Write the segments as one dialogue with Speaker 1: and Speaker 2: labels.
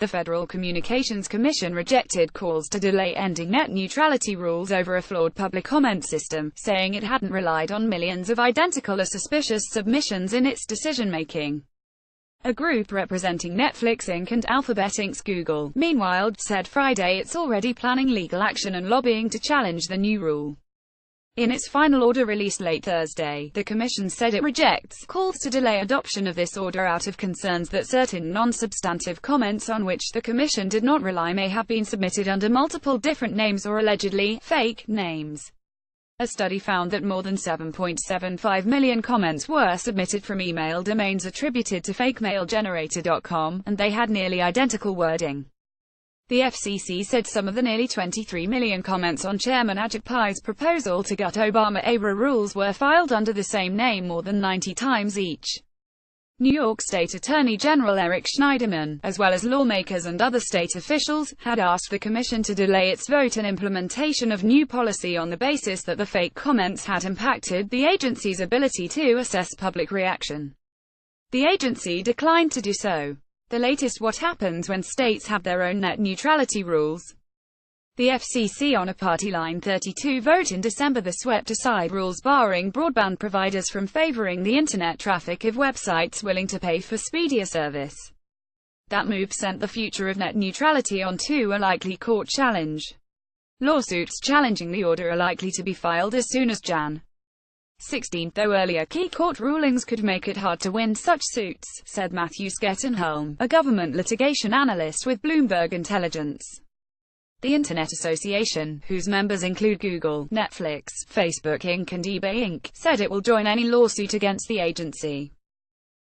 Speaker 1: The Federal Communications Commission rejected calls to delay ending net neutrality rules over a flawed public comment system, saying it hadn't relied on millions of identical or suspicious submissions in its decision-making. A group representing Netflix Inc. and Alphabet Inc.'s Google, meanwhile, said Friday it's already planning legal action and lobbying to challenge the new rule. In its final order released late Thursday, the Commission said it rejects calls to delay adoption of this order out of concerns that certain non-substantive comments on which the Commission did not rely may have been submitted under multiple different names or allegedly fake names. A study found that more than 7.75 million comments were submitted from email domains attributed to fakemailgenerator.com, and they had nearly identical wording. The FCC said some of the nearly 23 million comments on Chairman Ajit Pai's proposal to gut Obama-era rules were filed under the same name more than 90 times each. New York State Attorney General Eric Schneiderman, as well as lawmakers and other state officials, had asked the Commission to delay its vote and implementation of new policy on the basis that the fake comments had impacted the agency's ability to assess public reaction. The agency declined to do so. The latest: what happens when states have their own net neutrality rules. The FCC on a Party Line 32 vote in December swept aside rules barring broadband providers from favoring the internet traffic of websites willing to pay for speedier service. That move sent the future of net neutrality onto a likely court challenge. Lawsuits challenging the order are likely to be filed as soon as Jan. 16, though earlier key court rulings could make it hard to win such suits, said Matthew Skettenholm, a government litigation analyst with Bloomberg Intelligence. The Internet Association, whose members include Google, Netflix, Facebook Inc. and eBay Inc., said it will join any lawsuit against the agency.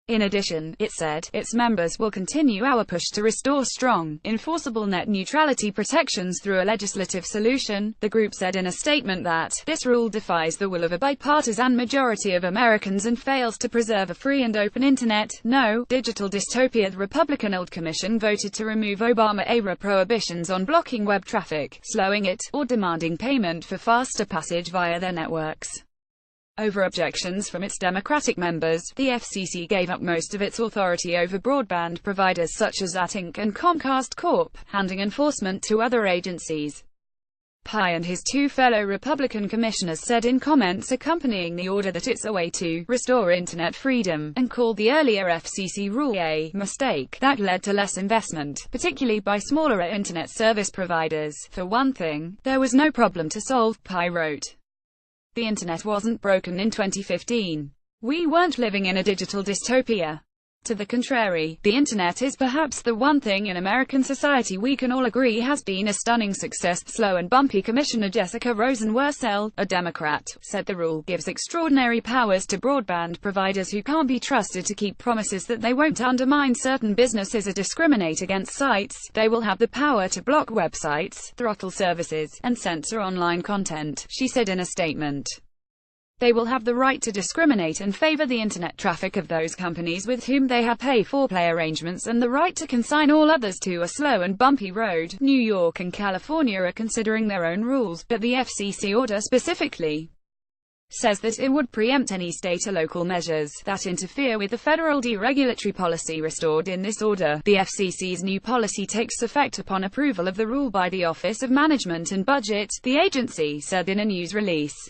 Speaker 1: In addition, it said, its members will continue our push to restore strong, enforceable net neutrality protections through a legislative solution. The group said in a statement that, this rule defies the will of a bipartisan majority of Americans and fails to preserve a free and open Internet. No, digital dystopia. The Republican-held commission voted to remove Obama-era prohibitions on blocking web traffic, slowing it, or demanding payment for faster passage via their networks. Over objections from its Democratic members, the FCC gave up most of its authority over broadband providers such as AT&T Inc. and Comcast Corp., handing enforcement to other agencies. Pai and his two fellow Republican commissioners said in comments accompanying the order that it's a way to restore internet freedom, and called the earlier FCC rule a mistake that led to less investment, particularly by smaller internet service providers. For one thing, there was no problem to solve, Pai wrote. The internet wasn't broken in 2015. We weren't living in a digital dystopia. To the contrary, the internet is perhaps the one thing in American society we can all agree has been a stunning success. Slow and bumpy. Commissioner Jessica Rosenworcel, a Democrat, said the rule gives extraordinary powers to broadband providers who can't be trusted to keep promises that they won't undermine certain businesses or discriminate against sites. They will have the power to block websites, throttle services, and censor online content, she said in a statement. They will have the right to discriminate and favor the internet traffic of those companies with whom they have pay-for-play arrangements and the right to consign all others to a slow and bumpy road. New York and California are considering their own rules, but the FCC order specifically says that it would preempt any state or local measures that interfere with the federal deregulatory policy restored in this order. The FCC's new policy takes effect upon approval of the rule by the Office of Management and Budget, the agency said in a news release.